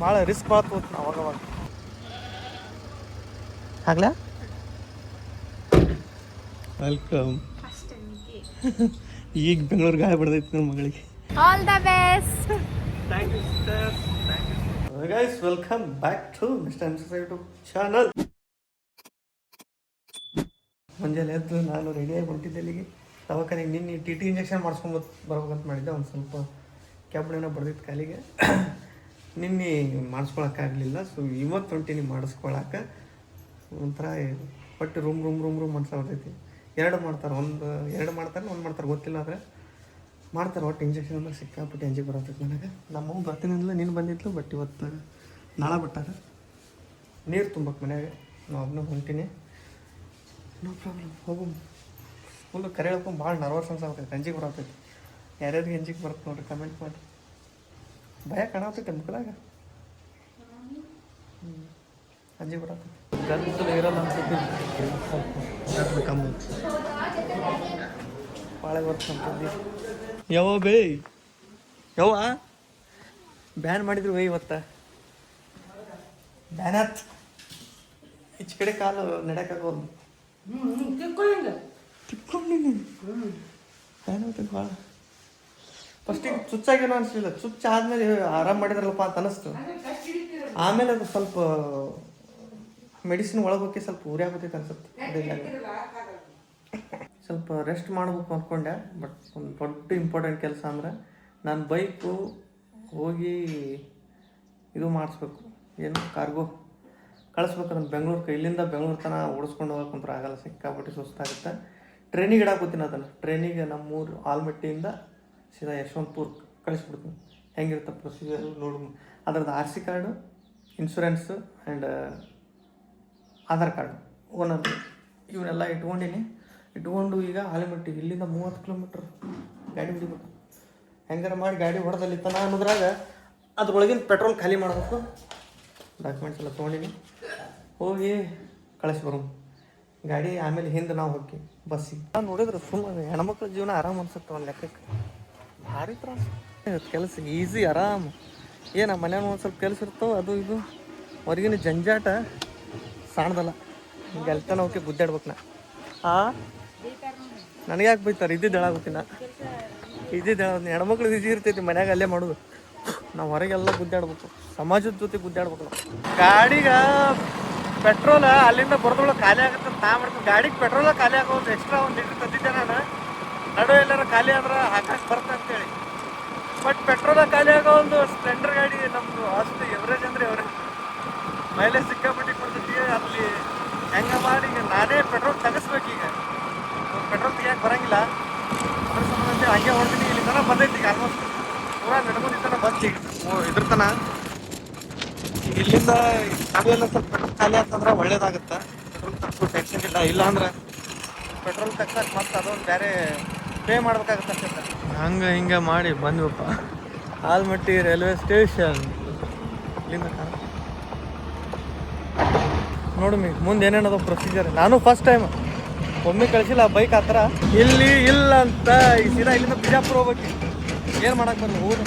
ಭಾಳ ರಿಸ್ಕ್ ಭಾಳ ತಗೋತೀನಿ ಅವಾಗವಾಗ. ಆಗ್ಲಾ ವೆಲ್ಕಮ್. ಈಗ ಬೆಂಗಳೂರು ಗಾಳಿ ಬಡ್ದೈತಿ ನಮ್ಮ ಮಗಳಿಗೆ. All the best. Thank you sister. Guys welcome back to mister missus YouTube channel. ಮುಂಜಾನೆ ಎದ್ದು ನಾನು ರೆಡಿಯಾಗಿ ಹೊಂಟಿದ್ದೆ ಇಲ್ಲಿಗೆ. ದವಾಖಾನೆಗೆ ನಿನ್ನೆ ಟಿ ಟಿ ಇಂಜೆಕ್ಷನ್ ಮಾಡಿಸ್ಕೊಂಬತ್ತು ಬರ್ಬೇಕಂತ ಮಾಡಿದ್ದೆ. ಒಂದು ಸ್ವಲ್ಪ ಕ್ಯಾಬ್ನೇನೋ ಬರ್ದಿತ್ತು ಕಾಲಿಗೆ. ನಿನ್ನೆ ಮಾಡಿಸ್ಕೊಳಕ್ಕಾಗಲಿಲ್ಲ. ಸೊ ಇವತ್ತು ಹೊಂಟೀನಿ ಮಾಡಿಸ್ಕೊಳಕ್ಕೆ. ಒಂಥರ ಒಟ್ಟು ರೂಮ್ ಅನ್ಸಾಗ್ತೈತಿ. ಎರಡು ಮಾಡ್ತಾರೆ, ಒಂದು ಮಾಡ್ತಾರೆ ಗೊತ್ತಿಲ್ಲ. ಆದರೆ ಮಾಡ್ತಾರೆ ಒಟ್ಟು ಇಂಜೆಕ್ಷನ್ ಅಂದ್ರೆ ಸಿಕ್ಕಾಪಟ್ಟೆ ಅಂಜಿಗೆ ಬರತೈತಿ ನನಗೆ. ನಮ್ಮವ್ವ ಬರ್ತೀನಂದ್ರೆ ನೀನು ಬಂದಿದ್ಲು, ಬಟ್ ಇವತ್ತು ನಾಳೆ ಬಿಟ್ಟಾರೆ. ನೀರು ತುಂಬಕ್ಕೆ ಮನ್ಯಾಗ ನಾವು ಒಬ್ಬನೇ ಹೊಂಟೀನಿ. ನೋ ಪ್ರಾಬ್ಲಮ್, ಹೋಗು. ಫುಲ್ಲು ಕರೆ ಹೇಳ್ಕೊಂಡು ಭಾಳ ನರ್ವಸ್ ಅನ್ಸಾಗ್ತೈತೆ, ಅಂಜಿಗೆ ಬರತೈತಿ. ಯಾರ್ಯಾರಿಗೆ ಅಂಜಿಗೆ ಬರುತ್ತೆ ನೋಡ್ರಿ, ಕಮೆಂಟ್ ಮಾಡಿ. ಭಯ ಕಾಣತೈತೆ ಮುಖದಾಗ. ಅಂಜಿಗೆ ಬರತೈತಿ. ಗಂಟಲು ಇರಲ್ಲ ಅನ್ಸುತ್ತೆ, ಸ್ವಲ್ಪ ಕಮ್ಮಿ ಪಾಳೆ ಬರ್ತಂತದ್ದು. ಯಾವ ಬ್ಯಾನ್ ಮಾಡಿದ್ರು ಬೈ ಇವತ್ತ. ಬ್ಯಾನ್ ಆತ್. ಈಚೆ ಕಡೆ ಕಾಲು ನಡೆಯೋಕ್ಕಾಗೋದು. ತಿಕ್ಕೊಂಡಿನಿ ಬ್ಯಾನ್ ಆಗ್ತದೆ ಭಾಳ. ಫಸ್ಟಿಗೆ ಚುಚ್ಚಾಗೇನೋ ಅನಿಸ್ಲಿಲ್ಲ. ಚುಚ್ಚ ಆದ್ಮೇಲೆ ಆರಾಮ್ ಮಾಡಿದ್ರಲ್ಲಪ್ಪ ಅಂತ ಅನಿಸ್ತು. ಆಮೇಲೆ ಅದು ಸ್ವಲ್ಪ ಮೆಡಿಸಿನ್ ಒಳಗೆ ಹೋಗಿ ಸ್ವಲ್ಪ ಉರಿ ಆಗೋತೈತೆ ಅನ್ಸುತ್ತೆ. ಸ್ವಲ್ಪ ರೆಸ್ಟ್ ಮಾಡ್ಬೇಕು ಅಂದ್ಕೊಂಡೆ. ಬಟ್ ಒಂದು ದೊಡ್ಡ ಇಂಪಾರ್ಟೆಂಟ್ ಕೆಲಸ ಅಂದ್ರೆ ನಾನು ಬೈಕು ಹೋಗಿ ಇದು ಮಾಡಿಸ್ಬೇಕು. ಏನು ಕಾರ್ಗೋ ಕಳಿಸ್ಬೇಕು ನನ್ನ ಬೆಂಗಳೂರಿಗೆ. ಇಲ್ಲಿಂದ ಬೆಂಗಳೂರು ತನಕ ಓಡಿಸ್ಕೊಂಡು ಹೋಗಕ್ಕಂತೂ ಆಗಲ್ಲ, ಸಿಕ್ಕಾಪಟ್ಟೆ ಸುಸ್ತಾಗುತ್ತೆ. ಟ್ರೈನಿಗೆ ಇಡಾಕೋತೀನಿ ಅದನ್ನು. ಟ್ರೈನಿಗೆ ನಮ್ಮೂರು ಆಲ್ಮಟ್ಟಿಯಿಂದ ಸೀದಾ ಯಶವಂತಪುರ ಕಳಿಸ್ಬಿಡ್ತೀನಿ. ಹೆಂಗಿರುತ್ತೆ ಪ್ರೊಸೀಜರ್ ನೋಡು. ಅದ್ರದ್ದು RC card, insurance and Aadhaar card, owner ಇವನ್ನೆಲ್ಲ ಇಟ್ಕೊಂಡು ಈಗ ಆಲಿಮಟ್ಟಿಗೆ ಇಲ್ಲಿಂದ 30 ಕಿಲೋಮೀಟ್ರ್ ಗಾಡಿ ಹಿಡಿಬೇಕು. ಹೆಂಗಾರ ಮಾಡಿ ಗಾಡಿ ಹೊಡೆದಲ್ಲಿತ್ತಾನ ಅನ್ನೋದ್ರಾಗ ಅದ್ರೊಳಗಿನ ಪೆಟ್ರೋಲ್ ಖಾಲಿ ಮಾಡಬೇಕು. ಡಾಕ್ಯುಮೆಂಟ್ಸ್ ಎಲ್ಲ ತೊಗೊಂಡಿನಿ. ಹೋಗಿ ಕಳಿಸ್ಬರೋ ಗಾಡಿ. ಆಮೇಲೆ ಹಿಂದೆ ನಾವು ಹೋಗಿ ಬಸ್ಸಿಗೆ. ನಾವು ನೋಡಿದ್ರೆ ಸುಮ್ಮನೆ ಹೆಣ್ಮಕ್ಳ ಜೀವನ ಆರಾಮ್ ಅನ್ಸುತ್ತೆ ಒಂದು ಲೆಕ್ಕಕ್ಕೆ. ಭಾರಿ ತ್ರಾಸ ಕೆಲಸ, ಈಸಿ ಆರಾಮ್. ಏನು ಮನ್ಯಾಗ ಒಂದು ಸ್ವಲ್ಪ ಕೆಲಸ ಇರ್ತಾವೆ, ಅದು ಇದು. ಹೊರಗಿನ ಜಂಜಾಟ ಸಾಣದಲ್ಲ. ಈಗ ಎಲ್ತನ ಹೋಗಿ ಗುದ್ದಾಡ್ಬೇಕು ನಾ. ನನಗೆ ಯಾಕೆ ಬೈತಾರೆ? ಇದ್ದಿದ್ದು ಹೇಳಾಗುತ್ತೀನಿ ನಾ. ಹೆಣ್ಮಕ್ಳು ಈಸಿ ಇರ್ತೈತಿ ಮನ್ಯಾಗ ಅಲ್ಲೇ ಮಾಡೋದು. ನಾವು ಹೊರಗೆಲ್ಲ ಗುದ್ದಾಡ್ಬೇಕು, ಸಮಾಜದ ಜೊತೆ ಗುದ್ದಾಡ್ಬೇಕು ನಾವು. ಗಾಡಿಗೆ ಪೆಟ್ರೋಲ್ ಅಲ್ಲಿಂದ ಬರೋದ್ರೊಳಗೆ ಖಾಲಿ ಆಗುತ್ತೆ ಅಂತ ನಾ ಮಾಡ್ತೀನಿ. ಗಾಡಿಗೆ ಪೆಟ್ರೋಲ ಖಾಲಿ ಆಗೋದು. ಎಕ್ಸ್ಟ್ರಾ 1 ಲೀಟ್ರ್ ತಂದಿದ್ದೆ ನಾನು. ನಡು ಎಲ್ಲಾರ ಖಾಲಿ ಆದ್ರೆ ಹಾಕಕ್ಕೆ ಬರುತ್ತೆ ಅಂತೇಳಿ. ಬಟ್ ಪೆಟ್ರೋಲ ಖಾಲಿ ಆಗೋ ಒಂದು ಸ್ಪ್ಲೆಂಡರ್ ಗಾಡಿ ನಮ್ಮದು ಅಷ್ಟು ಎವರೇಜ್ ಅಂದರೆ ಎವರೇಜ್. ಮೈಲೇಜ್ ಸಿಕ್ಕಾಪಟ್ಟಿ ಕೊಡ್ತೈತಿ. ಅಲ್ಲಿ ಹೆಂಗೆ ಮಾಡಿ ಈಗ ನಾನೇ ಪೆಟ್ರೋಲ್ ತೆಗಿಸ್ಬೇಕು. ಈಗ ಪೆಟ್ರೋಲ್ ತೆಗಿಯಕ್ಕೆ ಬರೋಂಗಿಲ್ಲ. ಅದ್ರ ಸಂಬಂಧ ಹಂಗೆ ಹೊಡ್ತೀನಿ. ಇಲ್ಲಿ ತನಕ ಬಂದೈತಿ. ಈಗ ಆಲ್ಮೋಸ್ಟ್ ಪೂರಾ ನಡ್ಕೊಂಡಿದ್ದಾನ ಬಸ್. ಈಗ ಇದ್ರ ತನ ಇಲ್ಲಿಂದ ಅವೆಲ್ಲ ಸ್ವಲ್ಪ ಪೆಟ್ರೋಲ್ ಖಾಲಿ ಅಂತಂದ್ರೆ ಒಳ್ಳೇದಾಗುತ್ತೆ. ಪೆಟ್ರೋಲ್ ತಕ್ಕೂ ಟೆನ್ಷನ್ ಇಲ್ಲ. ಇಲ್ಲಾಂದ್ರೆ ಪೆಟ್ರೋಲ್ ತಕ್ಕಕ್ಕೆ ಮತ್ತೆ ಅದೊಂದು ಬೇರೆ ಪೇ ಮಾಡ್ಬೇಕಾಗತ್ತೆ ಅಷ್ಟೇ. ಹಿಂಗೆ ಮಾಡಿ ಬಂದ್ವಪ್ಪ ಆಲ್ಮಟ್ಟಿ ರೈಲ್ವೆ ಸ್ಟೇಷನ್. ಇಲ್ಲಿಂದ ನೋಡು ಮುಂದೆ ಏನೇನದ ಪ್ರೊಸೀಜರ್. ನಾನು ಫಸ್ಟ್ ಟೈಮ್ ಒಮ್ಮೆ ಕಳಿಸಿಲ್ಲ ಆ ಬೈಕ್ ಆ ಥರ. ಇಲ್ಲಿ ಇಲ್ಲ ಅಂತ ಈ ಸೀದಾ ಇಲ್ಲಿಂದ ಬಿಜಾಪುರ ಹೋಗ್ಬೇಕು. ಏನು ಮಾಡಕ್ಕೆ ಬಂದು ಊರು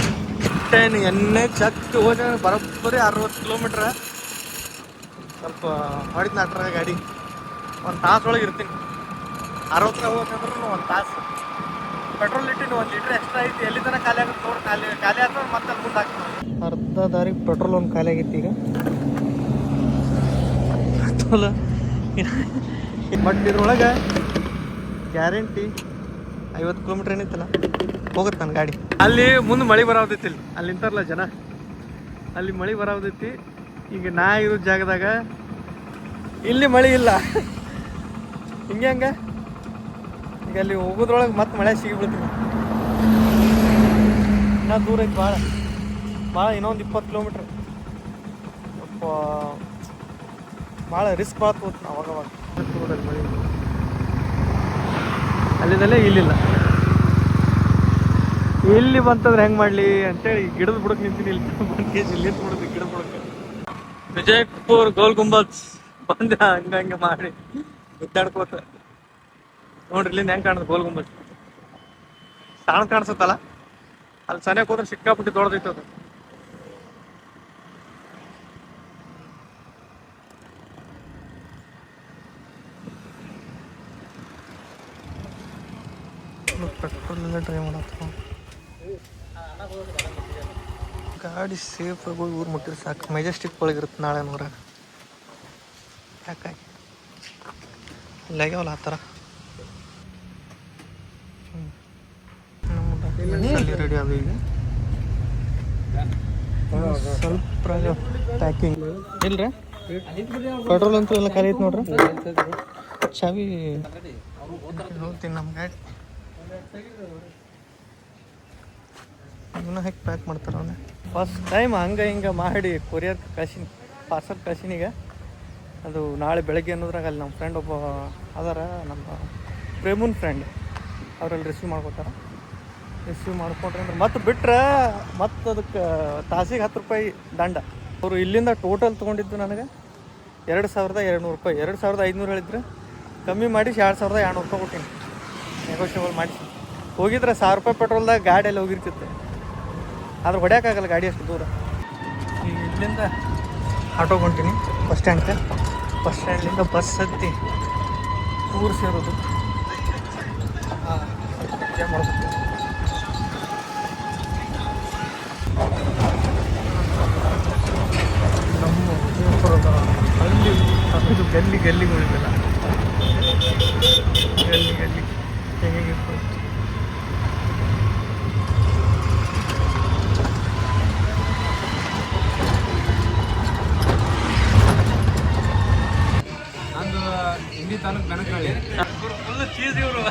ಟೈನ್ ಎಣ್ಣೆ ಚಕ್ ಹೋದ ಬರೋಬ್ಬರಿ 60 ಕಿಲೋಮೀಟ್ರ್. ಸ್ವಲ್ಪ ಹೊಡಿತು ನಾಟ್ರಾಗ ಗಾಡಿ. 1 ತಾಸು ಒಳಗೆ ಇರ್ತೀನಿ. 60 ಹೋಗ್ಬೇಕಂದ್ರೂ 1 ತಾಸು. ಪೆಟ್ರೋಲ್ ಇಟ್ಟಿನಿ. 1 ಲೀಟ್ರ್ ಎಕ್ಸ್ಟ್ರಾ ಐತಿ. ಎಲ್ಲಿ ತನಕ ಖಾಲಿ ಆಗುತ್ತೆ ನೋಡಿ. ಖಾಲಿ ಆದ್ರೆ ಮತ್ತೆ ಅಲ್ಲಿ ಮುಂದೆ ಹಾಕ್ತೀನಿ. ಅರ್ಧ ದಾರಿಗೆ ಪೆಟ್ರೋಲ್ ಒಂದು ಖಾಲಿ ಆಗೈತಿ ಈಗ. ಬಟ್ ಇದ್ರೊಳಗೆ ಗ್ಯಾರಂಟಿ 50 ಕಿಲೋಮೀಟ್ರ್ ಏನಿತ್ತಲ್ಲ ಹೋಗುತ್ತೆ ನನ್ನ ಗಾಡಿ. ಅಲ್ಲಿ ಮುಂದೆ ಮಳೆ ಬರಾವತೈತಿ. ಅಲ್ಲಿ ನಿಂತಾರಲ್ಲ ಜನ, ಅಲ್ಲಿ ಮಳೆ ಬರಾವತೈತಿ. ಈಗ ನಾ ಇರೋ ಜಾಗದಾಗ ಇಲ್ಲಿ ಮಳೆ ಇಲ್ಲ. ಹಂಗೆ ಈಗ ಅಲ್ಲಿ ಹೋಗೋದ್ರೊಳಗೆ ಮತ್ತೆ ಮಳೆ ಸಿಗಿಬಿಡ್ತೀನಿ. ಇನ್ನೂ ದೂರ ಐತಿ ಭಾಳ ಇನ್ನೊಂದು 20 ಕಿಲೋಮೀಟ್ರ್. ಭಾಳ ರಿಸ್ಕ್ ಭಾಳ ತಗೋತೀನಿ ಅವಾಗವಾಗ. ಮಳೆ ಅಲ್ಲಿಂದಲೇ ಇಲ್ಲಿಲ್ಲ. ಇಲ್ಲಿ ಬಂತಂದ್ರೆ ಹೆಂಗೆ ಮಾಡಲಿ ಅಂತೇಳಿ ಗಿಡದ ಬುಡಕ್ಕೆ ನಿಂತೀನಿ. ಇಲ್ಲಿ ನಿಂತ್ಬಿಡುತ್ತೆ ಗಿಡದ ಬುಡಕ್ಕೆ. ವಿಜಯಪುರ ಗೋಲ್ ಗುಂಬಜ್ ಬಂದೆ. ಹಂಗೆ ಮಾಡಿ ಗುದ್ದಾಡ್ಕೋತ ನೋಡ್ರಿ ಇಲ್ಲಿಂದ ಹೆಂಗೆ ಕಾಣುತ್ತೆ ಗೋಲ್ ಗುಂಬಜ್. ಸಣ್ಣ ಕಾಣಿಸುತ್ತಲ್ಲ, ಅಲ್ಲಿ ಸನಿಯಕ್ಕೆ ಹೋದ್ರೆ ಸಿಕ್ಕಾಪಟ್ಟಿ ದೊಡ್ಡದೈತೆ ಅದು. ಹಂಗೆ ಟ್ರೈ ಮಾಡತ್ತ ಗಾಡಿ ಸೇಫಾಗಿ ಹೋಗಿ ಊರು ಮುಟ್ಟಿದ್ರೆ ಸಾಕು. ಮೆಜೆಸ್ಟಿಕ್ ಒಳಗಿರುತ್ತೆ ನಾಳೆ ನೂರ ಯಾಕಾಗಿ ಇಲ್ಲಾಗ್ಯಾವಲ್ಲ ಆ ಥರ. ರೆಡಿ ಅದು ಈಗ ಸ್ವಲ್ಪ ಪ್ಯಾಕಿಂಗ್ ಇಲ್ರಿ ಪೆಟ್ರೋಲ್ ಅಂತೂ ಎಲ್ಲ ಖಾಲಿ ಐತೆ ನೋಡ್ರಿ. ಚಾವಿ ಹೋಗ್ತೀನಿ ನಮ್ಮ ಗಾಡಿ ಇವನ್ನ ಹೇಗೆ ಪ್ಯಾಕ್ ಮಾಡ್ತಾರೆ ಅವನೇ. ಫಸ್ಟ್ ಟೈಮ್ ಹಂಗೆ ಹಿಂಗೆ ಮಾಡಿ ಕೊರಿಯರ್ ಕಳ್ಸೀನಿ, ಪಾರ್ಸಲ್ ಕಳ್ಸೀನಿ. ಅದು ನಾಳೆ ಬೆಳಗ್ಗೆ ಅನ್ನೋದ್ರಾಗ ಅಲ್ಲಿ ನಮ್ಮ ಫ್ರೆಂಡ್ ಒಬ್ಬ ಅದಾರ, ನಮ್ಮ ಪ್ರೇಮನ್ ಫ್ರೆಂಡ್, ಅವರಲ್ಲಿ ರಿಸೀವ್ ಮಾಡ್ಕೊತಾರೆ. ರಿಸೀವ್ ಮಾಡ್ಕೊಂಡ್ರೆ ಅಂದ್ರೆ ಮತ್ತೆ ಬಿಟ್ರೆ ಮತ್ತು ಅದಕ್ಕೆ ತಾಸಿಗೆ 10 ರೂಪಾಯಿ ದಂಡ. ಅವರು ಇಲ್ಲಿಂದ ಟೋಟಲ್ ತೊಗೊಂಡಿದ್ದು ನನಗೆ 2200 ರೂಪಾಯಿ. 2500 ಹೇಳಿದ್ರೆ ಕಮ್ಮಿ ಮಾಡಿಸಿ 2200 ರೂಪಾಯಿ ಕೊಟ್ಟೀನಿ, ನೆಗೋಷಿಯಬಲ್ ಮಾಡಿಸಿ. ಹೋಗಿದ್ರೆ 1000 ರೂಪಾಯಿ ಪೆಟ್ರೋಲ್ದಾಗ ಗಾಡಿ ಎಲ್ಲ ಹೋಗಿರ್ತಿತ್ತು. ಆದ್ರೆ ಹೊಡ್ಯೋಕ್ಕಾಗಲ್ಲ ಗಾಡಿ ಅಷ್ಟು ದೂರ. ಈಗ ಇಲ್ಲಿಂದ ಆಟೋ ಹೊಂಟೀನಿ ಬಸ್ ಸ್ಟ್ಯಾಂಡ್ಗೆ. ಬಸ್ ಸ್ಟ್ಯಾಂಡ್ಲಿಂದ ಬಸ್ ಹತ್ತಿ ಊರು ಸೇರೋದು. ಮಾಡಬೇಕು ನಮ್ಮ ವಿಜಯಪುರದ ಅಲ್ಲಿ ಅದು ಗಲ್ಲಿಗಳಿದೆಲ್ಲ ಗಲ್ಲಿ ಹೇಗೆ ಫುಲ್ ಚೀಸ್ ಇವರು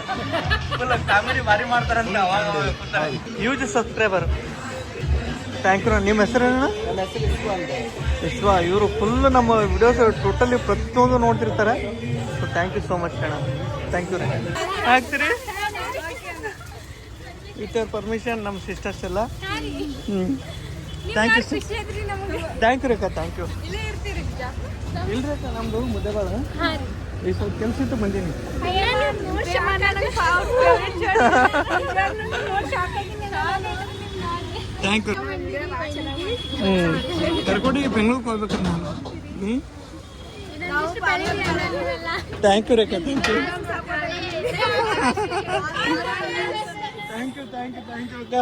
ಫುಲ್ ಕಾಮಿಡಿ ಭಾರಿ ಮಾಡ್ತಾರಂತ. ಯೂಜ್ ಸಬ್ಸ್ಕ್ರೈಬರ್. Thank you. ನಿಮ್ಮ ಹೆಸರೇನ? ವಿಶ್ವ. ಇವರು ಫುಲ್ ನಮ್ಮ ವಿಡಿಯೋಸ್ ಟೋಟಲಿ ಪ್ರತಿಯೊಂದು ನೋಡ್ತಿರ್ತಾರೆ. So thank you so much ಕಣ. ಥ್ಯಾಂಕ್ ಯು ರೀ. ಆಗ್ತೀರಿ ವಿತ್ ಯುವರ್ ಪರ್ಮಿಷನ್ ನಮ್ಮ ಸಿಸ್ಟರ್ಸ್ ಎಲ್ಲ. ಥ್ಯಾಂಕ್ ಯು ಥ್ಯಾಂಕ್ ಯು ರೀ ಅಕ್ಕ. Thank you. ಇಲ್ರಿ ಅಕ್ಕ ನಮ್ಮದು ಮುದ್ದೆಬಾಳ ಈ ಸ್ವಲ್ಪ ಕೆಲಸ ಇತ್ತು ಬಂದೀನಿ. Thank you. ಕರ್ಕೊಂಡು ಬೆಂಗ್ಳೂರಿಗೆ ಹೋಗ್ಬೇಕು ನಾನು. Thank you Rekha. Thank you thank you thank you thank you ಅಕ್ಕ.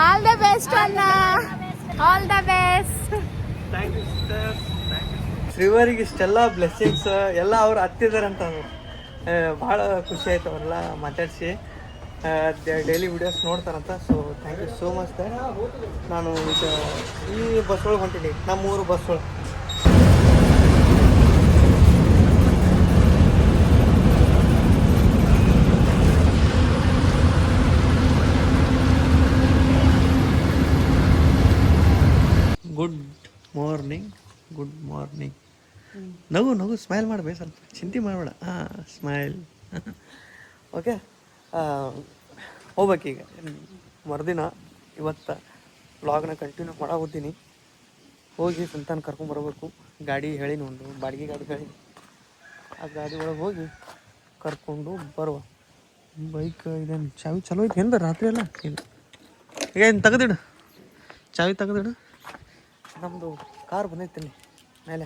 ಆಲ್ ದ ಬೆಸ್ಟ್ ಅಣ್ಣ. All the best. Thank you sister. ಶ್ರೀವರಿಗೆ ಇಷ್ಟೆಲ್ಲ ಬ್ಲೆಸ್ಸಿಂಗ್ಸ್ ಎಲ್ಲ ಅವ್ರು ಹತ್ತಿದಾರಂತ ಭಾಳ ಖುಷಿ ಆಯ್ತು ಅವರೆಲ್ಲ ಮಾತಾಡಿಸಿ. ಡೈಲಿ ವಿಡಿಯೋಸ್ ನೋಡ್ತಾರಂತ. So thank you so much sir. ನಾನು ಈಗ ಈ ಬಸ್ ಒಳಗೆ ಹೊಂಟೀನಿ, ನಮ್ಮೂರು ಬಸ್ ಒಳಗೆ. Good morning. Good morning. ನಗು ನಗು, ಸ್ಮೈಲ್ ಮಾಡಬೇಕು, ಸ್ವಲ್ಪ ಚಿಂತೆ ಮಾಡಬೇಡ. ಹಾಂ, ಸ್ಮೈಲ್. ಓಕೆ, ಹೋಗ್ಬೇಕೀಗ ಮರುದಿನ. ಇವತ್ತು ವ್ಲಾಗ್ನ ಕಂಟಿನ್ಯೂ ಮಾಡಾಕೋತೀನಿ. ಹೋಗಿ ಸಂತಾನ ಕರ್ಕೊಂಬರ್ಬೇಕು. ಗಾಡಿ ಹೇಳಿನಿ, ಒಂದು ಬಾಡಿಗೆ ಗಾಡಿ ಹೇಳಿ, ಆ ಗಾಡಿ ಒಳಗೆ ಹೋಗಿ ಕರ್ಕೊಂಡು ಬರುವ. ಬೈಕ್ ಇದೇನು ಚಾವಿ ಚಲೋ ಐತಿ ಏನು ರಾತ್ರಿ ಎಲ್ಲ? ಇಲ್ಲ, ಈಗ ಏನು ತೆಗೆದಿಡು, ಚಾವಿ ತೆಗೆದಿಡು. ನಮ್ಮದು ಕಾರ್ ಬಂದೈತಿ ಮೇಲೆ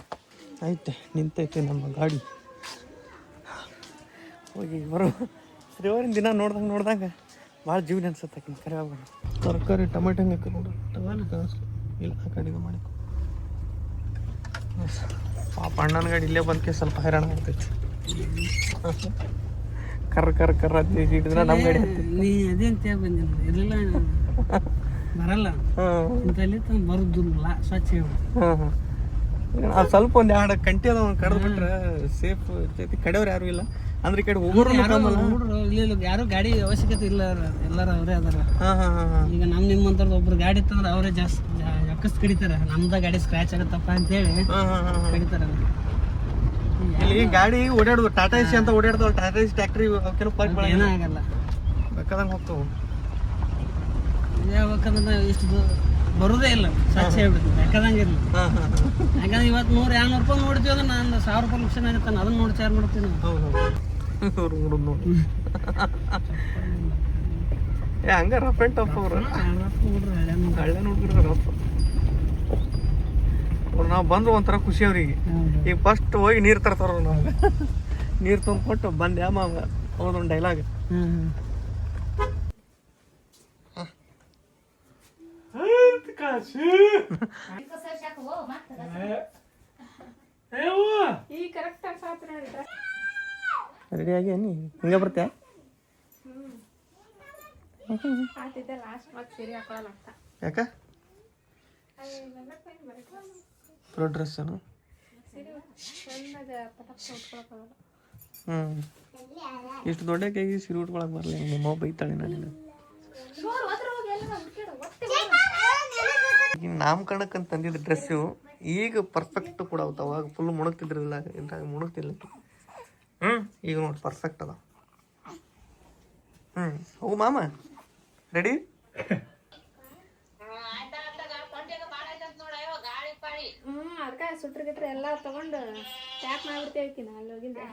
ಐತೆ, ನಿಂತೈತೆ ನಮ್ಮ ಗಾಡಿ. ಹೋಗಿ ಬರೋ. ಶ್ರೀವರಿನ ದಿನ ನೋಡ್ದಂಗೆ ಭಾಳ ಜೀವನ ಅನ್ಸುತ್ತೆ. ಆಕಿನ ಕರೆ ಆಗೋಣ. ತರಕಾರಿ ಟೊಮೆಟೊ ಹಂಗೆ ನೋಡು, ಟೊಮೆಟೊ ಕಾಣಿಸ್ತು ಇಲ್ಲ, ಆ ಕಡೆಗೆ ಮಾಡಿ. ಪಾಪ ಅಣ್ಣನ ಗಾಡಿ ಇಲ್ಲೇ ಬಂದಕ್ಕೆ ಸ್ವಲ್ಪ ಹೈರಾಣ ಆಗ್ತೈತಿ. ಕರ್ರ ಹಿಡಿದ್ರೆ ನಮ್ಮ ಗಾಡಿ ನೀ ಅದೇಂತ ಬಂದಿಲ್ಲ, ಇರಲಿಲ್ಲ ಬರಲ್ಲ. ಬರೋದಿಲ್ಲ, ಸ್ವಚ್ಛ. ಸ್ವಲ್ಪ ಒಂದು 2 ಗಂಟೆ ಅದ ಕಡ್ದು ಬಿಟ್ರೆ ಸೇಫ್ ಇರ್ತೈತಿ. ಕಡೆಯವ್ರು ಯಾರು ಇಲ್ಲ ಅಂದ್ರೆ ಈ ಕಡೆ ಹೋಗೋರು ಇಲ್ಲ, ಯಾರು ಗಾಡಿ ಅವಶ್ಯಕತೆ ಇಲ್ಲ, ಎಲ್ಲಾರು ಅವರೇ ಅದಾರ. ಈಗ ನಿಮ್ಮಂತವ್ರದ್ದು ಒಬ್ರು ಗಾಡಿ ಇತ್ತಂದ್ರೆ ಅವರೇ ಜಾಸ್ತಿ ಅಕ್ಕಸ್ ಕಡಿತಾರ. ನಮ್ದ ಗಾಡಿ ಸ್ಕ್ರಾಚ್ ಆಗತ್ತಪ್ಪ ಅಂತೇಳಿ ಕಡಿತಾರ. ಇಲ್ಲಿ ಗಾಡಿ ಓಡಾಡುದು ಟಾಟಾ ಎಸಿ ಅಂತ ಓಡಾಡ್ತಾವ. ಟಾಟಾ ಎಸಿ ಟ್ಯಾಕ್ಟ್ರಿ ಏನೂ ಆಗಲ್ಲ, ಬೇಕಾದಂಗೆ ಹೋಗ್ತಾವ. ಯಾಕಂದ್ರೆ ಇಷ್ಟು ಬರೋದೇ ಇಲ್ಲ, ಸ್ವಚ್ಛ ಹೇಳ್ಬಿಡ್ತು, ಬೇಕಾದಂಗಿರ್ಲಿ. ಯಾಕಂದ್ರೆ ಇವತ್ತು 100-200 ರೂಪಾಯಿ ನೋಡ್ತೀವಿ ಅಂದ್ರೆ ನಾನು 1000 ರೂಪಾಯಿ ಲಕ್ಷಣ ಆಗಿರ್ತಾನೆ, ಅದನ್ನ ನೋಡಿ ಚಾರ್ ಮಾಡ್ತೀನಿ. ನೋಡಿ ಹಂಗ ರಫ್ ಆ್ಯಂಡ್ ಟಫ್ ಅವ್ರು, ಹಳ್ಳೆ ನೋಡ್ಬಿಡ್ರಿ ರಫ್. ಅವ್ರು ನಾವು ಬಂದು ಒಂಥರ ಖುಷಿ ಅವ್ರಿಗೆ. ಈಗ ಫಸ್ಟ್ ಹೋಗಿ ನೀರು ತರ್ತಾರ ನಮ್ಗೆ. ನೀರು ತುಂಬಿಕೊಟ್ಟು ಬಂದೆ ಮಾವ ಅವನೊಂದು ಡೈಲಾಗ್. ರೆಡಿ ಆಗಿ ನೀ ಹಿಂಗೆ ಬರ್ತೀಯ? ಯಾಕ ಪ್ರೊ ಡ್ರೆಸ್ ಏನು? ಇಷ್ಟು ದೊಡ್ಡ ಕೈಗೆ ಸೀರೆ ಉಟ್ಕೊಳಕ್ ಬರಲ್ಲ. ನಿಮ್ಮ ಬೈತಾಳೆ ನಾನು. ನಾಮಕರಣಕ್ಕಂತ ತಂದಿದ್ದ ಡ್ರೆಸ್ಸು ಈಗ ಪರ್ಫೆಕ್ಟ್ ಕೂಡ ಅವತ್ತು. ಅವಾಗ ಫುಲ್ ಮುಣಗ್ತಿದ್ರಲ್ಲ, ಮುಣಗ್ತಿಲ್ಲ. ಈಗ ನೋಡಿ ಪರ್ಫೆಕ್ಟ್ ಅದ. ಹೋಗು ಮಾಮ, ರೆಡಿ? ಅದಕ್ಕೆ ಸುಟ್ರಿ ಗಿಟ್ರಿ ಎಲ್ಲ ತಗೊಂಡು ಪ್ಯಾಕ್ ಮಾಡ್ಬಿಡ್ತೇವೆ ಅಲ್ಲಿ ಹೋಗಿದ್ದೆ.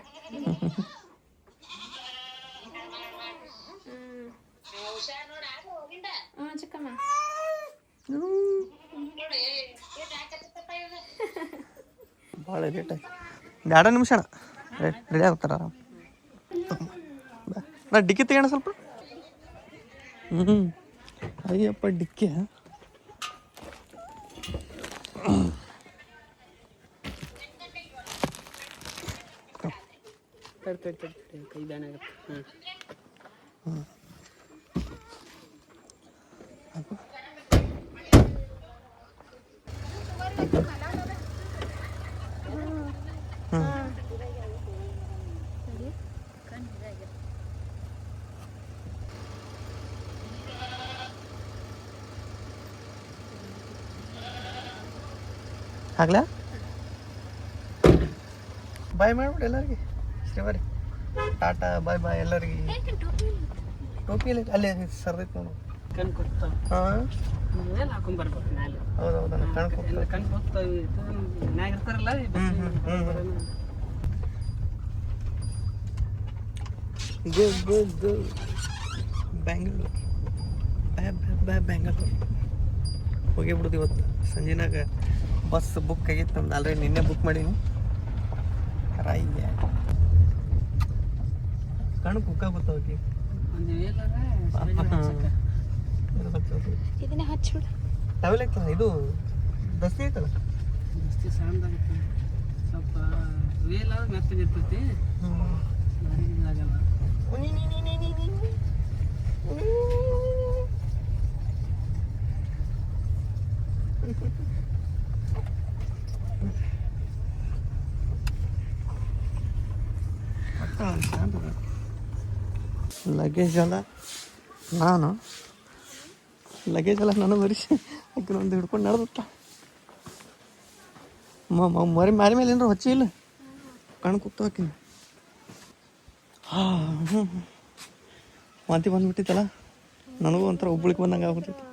ಚಿಕ್ಕಮ್ಮ ಭಾಳ ಲೇಟ್ ಆಯ್ತು. 2 ನಿಮಿಷ ರೆಡಿ ಆಗ್ತಾರ. ನಾ ಡಿಕ್ಕಿ ತೆಗೋಣ ಸ್ವಲ್ಪ. ಅಯ್ಯಪ್ಪ ಡಿಕ್ಕಿ. ಕೈ ಬ್ಯಾನ್ ಆಗುತ್ತೆ. ಆಗ್ಲಾ ಬಾಯ್ ಮಾಡ್ಬಿಡಿ ಎಲ್ಲರಿಗೆ. ಶ್ರೀವರಿ ಟಾಟಾ ಬಾಯ್ ಬಾಯ್ ಎಲ್ಲರಿಗೆ. ಟೋಪಿ ಅಲ್ಲೇ ಸರ್ದೈತೆ ನೋಡು. ಕಣ್ ಕೊಡ್ತ ಹಾಕೊಂಡ್ ಬರ್ಬೇಕು ಮ್ಯಾಲೆ. ಹೌದೌದು ಕಣ್ ಕೊಡ್ತ ಕಣ್ ಕೊಡ್ತ ಮ್ಯಾಗ ಇರ್ತಾರಲ್ಲ. ಬ್ಯಾಂಗ್ಳೂರು ಬ್ಯಾಂಗ್ಳೂರು ಹೋಗಿ ಬಿಡುದು. ಇವತ್ತು ಸಂಜೆನಾಗ ಬಸ್ ಬುಕ್ ಆಗಿತ್ತು ನಮ್ದು. ಆಲ್ರೆಡಿ ನಿನ್ನೆ ಬುಕ್ ಮಾಡೀನಿ. ರಾಯ್ಯ ಕಣಕ್ಕೆ ಹುಕ್ಕಾಗುತ್ತವಕ್ಕೆ ಇದನ್ನೇ ಹಚ್ಬಿಡು. ಟವೆಲ್ ಐತಲ್ಲ, ಇದು ದಸ್ತಿ ಐತಲ್ಲ. ದಸ್ತಿ ಸಣ್ಣದಾಗುತ್ತೆ ಸ್ವಲ್ಪ. ವೇಲ್ ಆದ್ರೆ ಮೆತ್ತಗಿರ್ತೈತಿ, ಆಗಲ್ಲ. ಲಗೇಜ್ ಎಲ್ಲ ನಾನು ಬರಿಸಿ ಆಕಿನೊಂದು ಹಿಡ್ಕೊಂಡು ನಡೆದತ್ತ. ಮರಿ ಮಾರಿ ಮೇಲೆ ಏನಾರು ಹೊಚ್ಚಿ ಇಲ್ಲ ಕಣ್ ಕೂತು ಹಾಕಿನ. ವಾಂತಿ ಬಂದ್ಬಿಟ್ಟಿತ್ತಲ್ಲ, ನನಗೂ ಒಂಥರ ಒಬ್ಬಳಿಗೆ ಬಂದಂಗೆ ಆಗ್ಬಿಟ್ಟಿತ್ತು.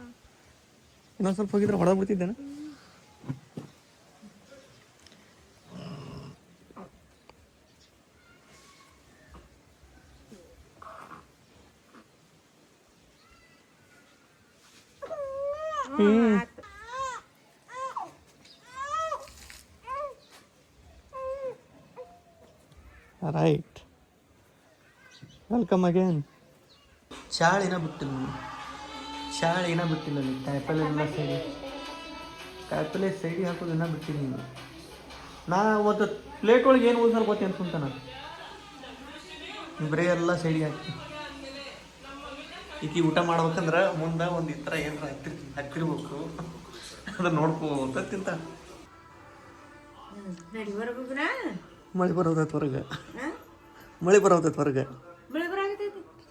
ಇನ್ನೊಂದು ಸ್ವಲ್ಪ ಹೋಗಿದ್ರೆ ಹೊಡೆದು ಬಿಡ್ತಿದ್ದೇನೆ. Right, welcome again. ಚಾಳಿನ ಬಿಟ್ಟಿಲ್ಲ ನೀನು. ಕಾಯಿಪಲ್ಲೆ ಸೈಡಿ ಹಾಕೋದನ್ನ ಬಿಟ್ಟಿಲ್ಲ ನೀನು. ನಾ ಒಂದು ಪ್ಲೇಟ್ ಒಳಗೆ ಏನು ಉಳಿಸಲ್ ಗೊತ್ತಿ ಅನ್ಸುಂತ ನಾನು. ಬರೀ ಎಲ್ಲ ಸೈಡಿಗೆ ಹಾಕಿ ಈಕಿ ಊಟ ಮಾಡ್ಬೇಕಂದ್ರೆ ಮುಂದೆ ಒಂದು ಈ ಥರ ಏನಾರ ಹಾಕಿರ್ಬೇಕು. ಅದನ್ನ ನೋಡ್ಕೋತ ತಿಂತ. ಮಳೆ ಬರೋದೈತೆ ಹೊರಗೆ,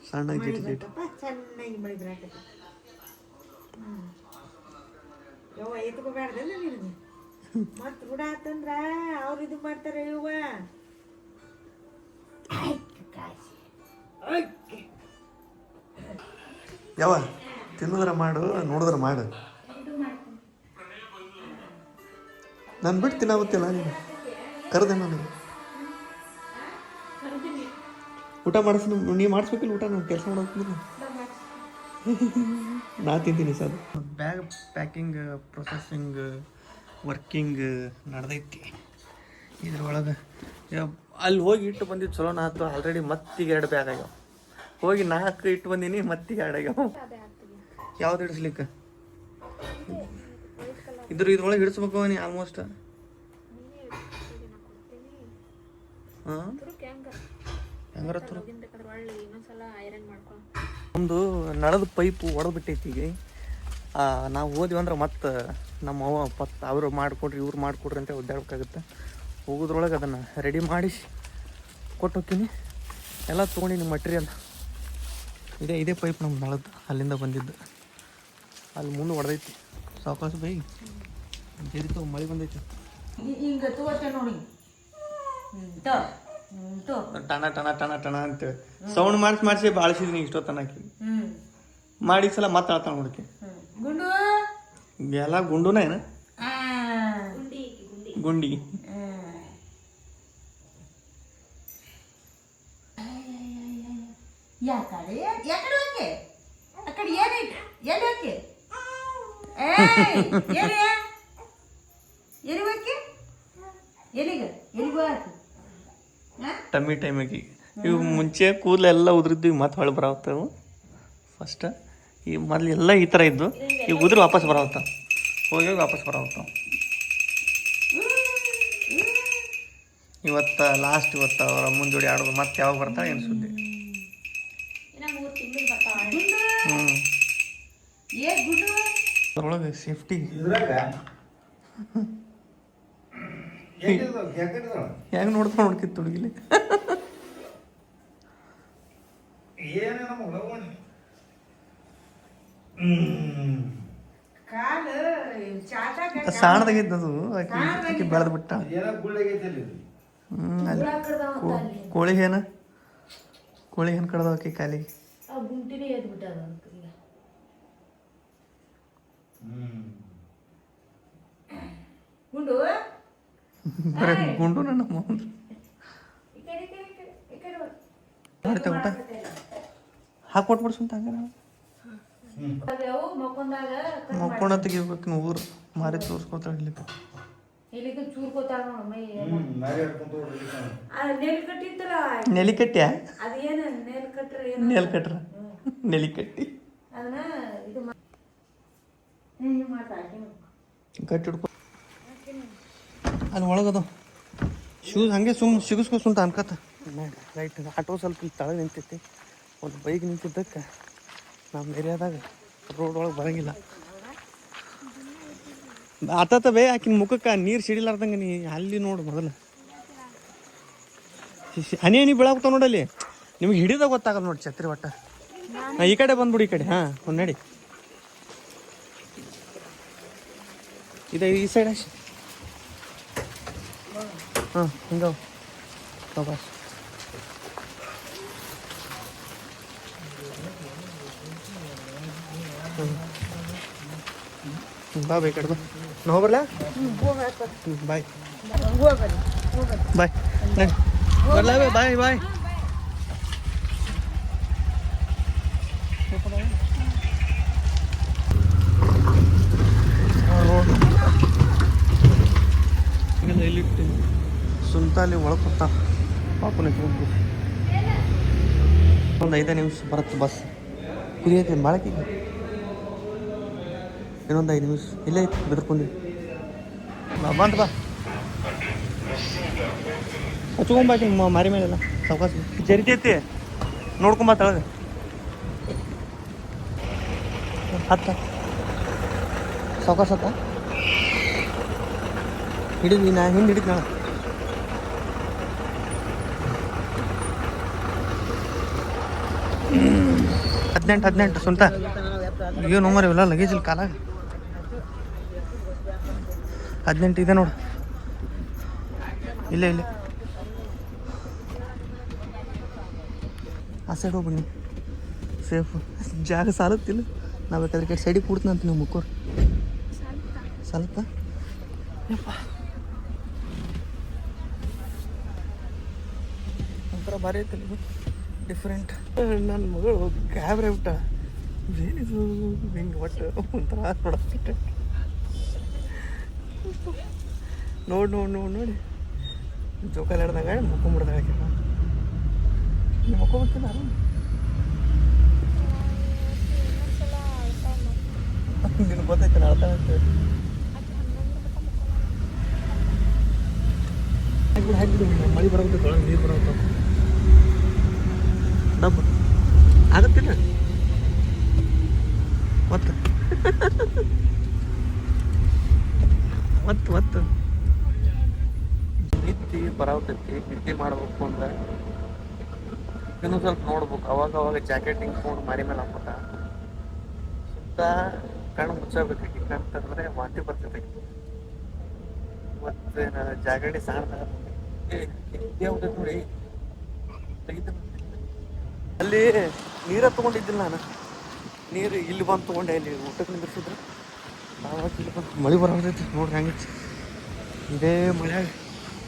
ಸಣ್ಣ ಜಿಟಿ ಚೆನ್ನಾಗಿ ಮಳೆ ಬರಾಕತ್ತ. ಯವ್ವ ಎತ್ಕೋಬೇಡ್ದಲ್ಲ ನಿನಗೆ. ಮತ್ತೆ ರೂಢ ಆತಂದ್ರ ಅವ್ರು ಇದು ಮಾಡ್ತಾರೆ. ಯವ್ವ ಯಾವ ತಿನ್ನೋದ್ರ ಮಾಡು, ನೋಡಿದ್ರ ಮಾಡು. ನಾನು ಬಿಟ್ಟು ತಿನ್ನಾಗುತ್ತಿಲ್ಲ. ನೀನು ಕರೆದೆ ನನಗೆ ಊಟ ಮಾಡಿಸ್. ನೀವು ಮಾಡಿಸ್ಬೇಕಿಲ್ಲ ಊಟ. ನಾನು ಕೆಲಸ ಮಾಡೋದು ನಾ ತಿಂತೀನಿ sir. Bag packing processing working ನಡೆದೈತಿ. ಇದ್ರೊಳಗೆ ಅಲ್ಲಿ ಹೋಗಿ ಇಟ್ಟು ಬಂದಿದ್ದು ಚಲೋನ ಆಯ್ತು. ಆಲ್ರೆಡಿ ಮತ್ತೀಗ 2 ಬ್ಯಾಗ್ ಆಗ್ಯಾವ. ಹೋಗಿ 4 ಇಟ್ಟು ಬಂದೀನಿ, ಮತ್ತೀಗ 2 ಆಗ್ಯಾವ. ಅದೇ ಆಗ್ತದೆ. ಯಾವ್ದು ಹಿಡಿಸ್ಲಿಕ್ಕೆ ಇದ್ರೊಳಗೆ ಹಿಡಿಸ್ಬೇಕು ನೀ ಆಲ್ಮೋಸ್ಟ್. ಹಾಂ ಹೆಂಗಾರ ಒಂದು ನಳದ ಪೈಪು ಒಡೆದ್ಬಿಟ್ಟೈತಿ. ಈಗ ನಾವು ಹೋದ್ವಿ ಅಂದ್ರೆ ಮತ್ತೆ ನಮ್ಮ ಅವ್ವ ಅವರು ಮಾಡಿಕೊಡ್ರಿ ಇವ್ರು ಮಾಡಿಕೊಡ್ರಿ ಅಂತ ಒದ್ದಾಡ್ಬೇಕಾಗುತ್ತೆ. ಹೋಗೋದ್ರೊಳಗೆ ಅದನ್ನು ರೆಡಿ ಮಾಡಿ ಕೊಟ್ಟು ಹೋಗ್ತೀನಿ. ಎಲ್ಲ ತೊಗೊಂಡಿನಿ ಮಟೀರಿಯಲ್. ಇದೇ ಪೈಪ್ ನಮ್ಮ ನಳದ್ದು ಅಲ್ಲಿಂದ ಬಂದಿದ್ದು. ಅಲ್ಲಿ ಮುಂದೆ ಹೊಡೆದೈತಿ. ಸಾವಕಾಶ ಬೈ ಜರಿತು ಮಳೆ ಬಂದೈತಿ. ಹಿಂಗೆ ತಗೋತೆ ನೋಡಿ, ಟಣ ಟಣ ಟಣ ಟಣ ಅಂತ ಸೌಂಡ್ ಮಾಡಿಸಿ ಬಾಳಿಸಿದ್ನಿ ಇಷ್ಟೊತ್ತನಕಿ ಮಾಡಿ ಸಲ ಮತ್ತೆ ಆಳ್ತಾಳ ನೋಡಕ್ಕೆ. ಗುಂಡು ಎಲ್ಲ ಗುಂಡುನ ಏನ ಗುಂಡಿ ಯಾಕಡೆ ಯಾಕೆ ಆ ಕಡೆ ಏನೈತೆ ಎಲ್ಲಿ ಹೋಗಿ ಎಲ್ಲಿ ಹೋಗಿ ಎಲ್ಲಿಗೆ ಎಲ್ಲಿಗೆ ಹೋಗಿ ಟೈಮಿಗೆ ಇವು ಮುಂಚೆ ಕೂದಲೆಲ್ಲ ಉದ್ರಿದ್ದು ಮತ್ತೆ ಹೊಳೆ ಬರಾವತ್ತವು. ಫಸ್ಟ್ ಈ ಮೊದಲು ಎಲ್ಲ ಈ ಥರ ಇದ್ದು ಈಗ ಉದುರು ವಾಪಸ್ ಬರಾವತ್ತ, ಹೋಗಿ ವಾಪಸ್ ಬರಾವತ್ತ. ಇವತ್ತು ಲಾಸ್ಟ್ ಇವತ್ತು ಅವ್ರ ಅಮ್ಮನ ಜೋಡಿ ಆಡೋದು. ಮತ್ತೆ ಯಾವಾಗ ಬರ್ತಾಳೆ ಏನು ಸುದ್ದಿ. ಅದ್ರೊಳಗೆ ಸೇಫ್ಟಿ ಹೆಂಗೆ ನೋಡ್ಕಿತ್ತು ಹುಡುಗಿಲಿ. ಸಾಣದಾಗಿದ್ದದು ಆಕಿ ಬೆಳೆದು ಬಿಟ್ಟ. ಕೋಳಿ ಏನ ಕಡ್ದವ ಆಕಿ ಕಾಲಿಗೆ. ಬರೀ ಗುಂಡು ನನ್ನ ಮಾಡ್ತೇವೆ ಊಟ ಹಾಕೊಟ್ಬಿಡು ಸುಂತ. ಹಂಗಾರ ಮಕ್ಕೊಂಡ ತೆಗಿಬೇಕು. ಊರು ಮಾರಿ ತೋರಿಸ್ಕೊತಾಳೆ ಇಲ್ಲಿಗೆ. ನೆಲಿ ಕಟ್ಟ್ಯಾ ನೆಲ್ ಕಟ್ರ ನೆಲಿ ಕಟ್ಟಿ ಕಟ್ಟಿ ಹಿಡ್ಕೊ. ಅಲ್ಲಿ ಒಳಗದು ಶೂಸ್ ಹಂಗೆ ಸಿಗಿಸ್ಕೊಸುಂತ ಅನ್ಕತ್ತ. ರೈಟ್ ಆಟೋ ಸ್ವಲ್ಪ ಇಲ್ಲಿ ತಳಗೆ ನಿಂತೈತಿ. ಒಂದು ಬೈಕ್ ನಿಂತಿದ್ದಕ್ಕೆ ನಮ್ಮ ಏರಿಯಾದಾಗ ರೋಡ್ ಒಳಗೆ ಬರೋಂಗಿಲ್ಲ. ಆತ ಬೇ ಆಕಿನ ಮುಖಕ್ಕೆ ನೀರು ಸಿಡಿಲಾರ್ದಂಗೆ ನೀ ಅಲ್ಲಿ ನೋಡು. ಮೊದಲು ಹನಿ ಬೀಳಾಗ್ತಾವ ನೋಡಲ್ಲಿ. ನಿಮ್ಗೆ ಹಿಡಿದಾಗ ಗೊತ್ತಾಗಲ್ಲ ನೋಡಿ ಛತ್ರಿ ಒಟ್ಟ. ಈ ಕಡೆ ಬಂದ್ಬಿಡು ಈ ಕಡೆ. ಹಾಂ ಒಂದು ನಡಿ ಇದೆ ಈ ಸೈಡ್ ಅಷ್ಟೆ. ಹಾಂ ಹಿಂಗ ಬಾಸ್ ಬಾ ಬೈ ಕಡೆ ಬಾ. ನಾ ಹೋಗ್ಬರ್ಲಾ? ಬಾಯ್ ಬಾಯ್ ಬರ್ಲಾ ಬೈ ಬಾಯ್ ಬಾಯ್. ಇಲ್ಲಿಟ್ಟು ಸುಂತಾಲಿ ಒಳಗೆ ಕೂತ ಪಾಪನ ಒಂದು 5 ನಿಮಿಷ ಬರುತ್ತೆ ಬಸ್. ಕುರಿಯೈತೆ ಬಾಳಕಿ ಇನ್ನೊಂದು 5 ನಿಮಿಷ ಇಲ್ಲೇ ಐತಿ ಬೆದರ್ಕೊಂಡಿ. ಬಂತ ಬಾ ಹಚ್ಕೊಂಬಾಕಿ ಮಾರಿ ಮೇಲೆಲ್ಲ ಸಾವಕಾಶ ಜರಿತೈತಿ ನೋಡ್ಕೊಂಬ ತಳಗ. ಹತ್ತ ಸಾವಕಾಶ ಹತ್ತ ಹಿಡಿದ್ವಿ. ನಾ ಹಿಂದೆ ಹಿಡಿದ್ ನಾಳೆ 18 ಸುಂತ ಏನು ನೋಮರಿ ಇಲ್ಲ ಲಗೇಜ್ ಇಲ್ಲಿ ಕಾಲಾಗ 18 ಇದೆ ನೋಡು. ಇಲ್ಲೇ ಆ ಸೈಡ್ ಹೋಗ್ಬನ್ನಿ ಸೇಫ್ ಜಾಗ ಸಾಲತ್ತಿಲ್ಲ. ನಾವು ಬೇಕಾದ್ರೆ ಕಡೆ ಸೈಡಿಗೆ ಕೊಡ್ತೀನಂತ ನೀವು ಮುಕ್ಕೋರು ಸಾಲತ್ತ. ಯಪ್ಪ ಒಂಥರ ಭಾರಿ ಐತಲ್ಲ ಇದು ಡಿಫ್ರೆಂಟ್. ನನ್ನ ಮಗಳು ಗಾಬ್ರೆ ಬಿಟ್ಟ. ಏನಿದು ಹಿಂಗೆ ಒಟ್ಟು ಒಂಥರ ನೋಡಕ್ಕೆ. ನೋಡಿ ಜೋಕಾಲಿ ಹಿಡ್ದಾಗ ಮುಕ್ಕೊಂಬಿಡ್ದಾಗ ನೀವು ಮುಕ್ಕೋಬೇಕಿಲ್ಲ ನಿನಗೆ ಗೊತ್ತೈತೆ ಅಳ್ತಾ ಅಂತೇಳಿ ಹಾಕಿಬಿಡು ಮಳೆ ಬರೋಗುತ್ತೆ ಒಳಗೆ ನೀರು ಬರೋದು ಡಬ್ಬ ಆಗತ್ತಿಲ್ಲ ಒತ್ತು ಒತ್ತು ನಿತ್ತಿ ಬರಾವತೈತಿ ನಿದ್ದೆ ಮಾಡ್ಬೇಕು ಅಂದ್ರೆ ಇನ್ನೂ ಸ್ವಲ್ಪ ನೋಡ್ಬೇಕು ಅವಾಗ ಜಾಕೆಟ್ ಹಿಂಗ್ಕೊಂಡು ಮಾರಿ ಮೇಲೆ ಹಾಕ್ಬಿಟ್ಟ ಸುತ್ತ ಕಣ್ಣು ಮುಚ್ಚಬೇಕು ಕಣ್ತಂದ್ರೆ ವಾಂತಿ ಬರ್ತೈತಿ ಮತ್ತೆ ಜಾಗರಣೆ ಸಾಣ್ದಾಗ ನೋಡಿ ಅಲ್ಲಿ ನೀರ ತಗೊಂಡಿದ್ದಿಲ್ಲ ನಾನು ನೀರು ಇಲ್ಲಿ ಬಂದು ತೊಗೊಂಡೆ ಇಲ್ಲಿ ಊಟಕ್ಕೆ ನಿಂದಿರ್ಸಿದ್ರು ಆವಾಗ ಇಲ್ಲಿ ಬಂದು ಮಳೆ ಬರೋದೈತಿ ನೋಡ್ರಿ ಹಂಗಿತ್ತು ಇದೇ ಮಳೆ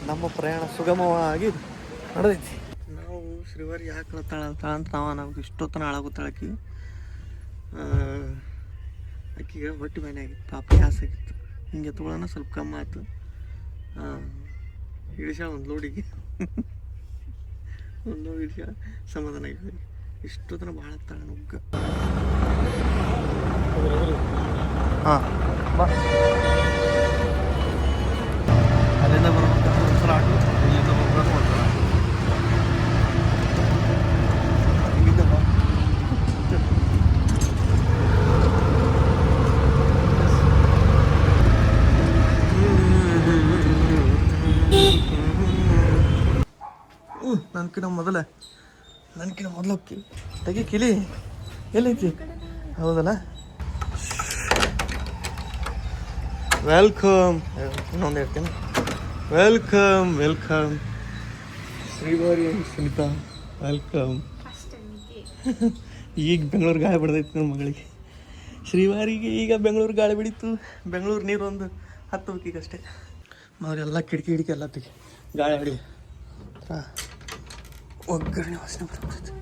ನಮ್ಮ ಪ್ರಯಾಣ ಸುಗಮವಾಗಿ ನಡೆದೈತಿ ನಾವು ಶ್ರೀವಾರಿ ಯಾಕೆ ಅಳ್ತಾಳ ಅಂತ ನಾವು ಇಷ್ಟೊತ್ತನ ಹಾಳಾಗುತ್ತಾಳಕಿ ಅಕ್ಕಿಗೆ ಹೊಟ್ಟೆ ಮನೆ ಆಗಿತ್ತು ಪಾಪ ಆಗಿತ್ತು ಹಿಂಗೆ ತೊಗೊಳೋಣ ಸ್ವಲ್ಪ ಕಮ್ಮಿ ಆಯ್ತು ಇಳಿಸ ಒಂದು ಲೋಡಿಗೆ ಒಂದು ಲೋಡ್ ಇಳಿಸ ಸಮಾಧಾನ ಆಗಿದೆ ಇಷ್ಟೊತ್ತನ ಭಾಳ ಆಗ್ತಾಳೆ ನುಗ್ಗ ಹಾಂ ಬಾ ಅಲ್ಲಿಂದ ಬರ್ಬೇಕು ಒಂದ್ಸಲ ಆಟೋ ಇಲ್ಲಿಂದ ಬರ್ಬೇಕು ಒಂದ್ಸಲ ಇಲ್ಲಿಂದ ಬಾ ನನ್ಕಿನ ಮೊದಲು ತೆಗಿ ಕಿಲಿ ಎಲ್ಲೈತಿ ಹೌದಲ್ಲ ವೆಲ್ಕಮ್ ಇನ್ನೊಂದು ಹೇಳ್ತೀನಿ welcome Srivari and Sunita welcome ಈಗ ಬೆಂಗಳೂರು ಗಾಳಿ ಬಿಡ್ದೈತಿ ನನ್ನ ಮಗಳಿಗೆ ಶ್ರೀವಾರಿಗೆ ಈಗ ಬೆಂಗಳೂರು ಗಾಳಿ ಬಿಡಿತು ಬೆಂಗಳೂರು ನೀರು ಒಂದು ಹತ್ತಬೇಕೀಗಷ್ಟೇ ಅವರೆಲ್ಲ ಕಿಟಕಿ ಎಲ್ಲ ತೆಗಿ ಗಾಳಿ ಆಡಿ ಒಗ್ಗರಣೆ ವಾಸನೆ ಬರ್ತೈತಿ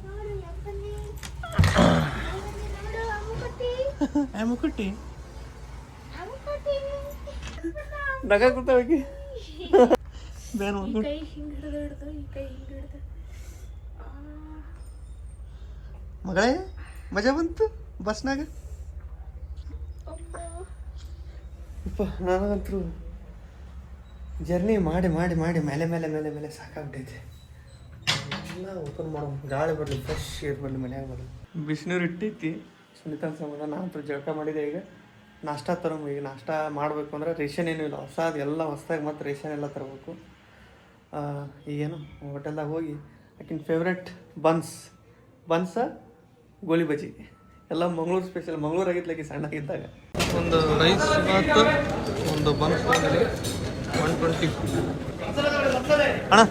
ಮುಕ್ಕುಟ್ಟಿ ನಗ ಕೊಡ್ತಾವಾಗಿ ಮಗಳೇ ಮಜಾ ಬಂತು ಬಸ್ನಾಗ ನನಗಂತೂ ಜರ್ನಿ ಮಾಡಿ ಮೇಲೆ ಸಾಕಾಗ್ಬಿಟ್ಟೈತೆ ಎಲ್ಲ ಓಪನ್ ಮಾಡೋ ಗಾಳಿ ಬರಲಿ ಫ್ರೆಶ್ ಏರ್ ಬರಲಿ ಮನ್ಯಾಗ ಬರಲಿ ಬಿಸಿನೀರು ಇಟ್ಟೈತಿ ಸುನಿತಾ ಸಂಬಂಧ ನಾನು ಜಳಕ ಮಾಡಿದೆ ಈಗ ನಾಷ್ಟಾ ತರಮ್ಮ ಈಗ ನಾಷ್ಟಾ ಮಾಡಬೇಕು ಅಂದ್ರೆ ರೇಷನ್ ಏನೂ ಇಲ್ಲ ಎಲ್ಲ ಹೊಸದಾಗಿ ಮತ್ತು ರೇಷನ್ ಎಲ್ಲ ತರಬೇಕು ಈಗೇನು ಹೋಟೆಲ್ದಾಗ ಹೋಗಿ ಆಕಿನ ಫೇವ್ರೆಟ್ ಬನ್ಸ ಗೋಳಿ ಬಜ್ಜಿ ಎಲ್ಲ ಮಂಗಳೂರು ಸ್ಪೆಷಲ್ ಮಂಗಳೂರು ಆಗಿತ್ಲಾಕಿ ಸಣ್ಣಗಿದ್ದಾಗ ಒಂದು ರೈಸ್ ಮತ್ತು ಒಂದು ಬನ್ಸ್ 120 ಅಣ್ಣ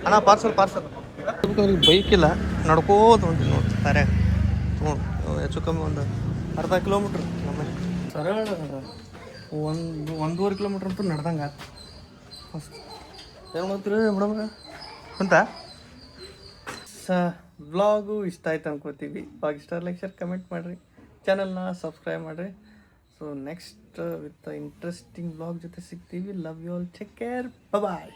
ಅಣ್ಣ ಪಾರ್ಸಲ್ ಅವ್ರಿಗೆ ಬೈಕ್ ಇಲ್ಲ ನಡ್ಕೋತ ಹೊಂಟಿವಿ ನೋಡಿ ತಾರ್ಯಾಗ ತೊಗೊಂಡು ಹೆಚ್ಚು ಕಮ್ಮಿ ಒಂದು ಅರ್ಧ ಕಿಲೋಮೀಟ್ರ್ ನಮ್ಮನೆ ಸರಳ ಒಂದೂವರೆ ಕಿಲೋಮೀಟ್ರ್ ಅಂತೂ ನಡ್ದಂಗೆ ಆಯ್ತು ಮಸ್ತ್ ಏನು ಮಾಡ್ತೀರಿ ಮೇಡಮ್ಗ ಅಂತ ವ್ಲಾಗು ಇಷ್ಟ ಆಯ್ತು ಅನ್ಕೋತೀವಿ ಇವಾಗ ಇಷ್ಟ ಲೈಕ್ ಶೇರ್ ಕಮೆಂಟ್ ಮಾಡಿರಿ ಚಾನಲ್ನ ಸಬ್ಸ್ಕ್ರೈಬ್ ಮಾಡಿರಿ so next with interesting vlog ಜೊತೆ ಸಿಗ್ತೀವಿ love you all take care bye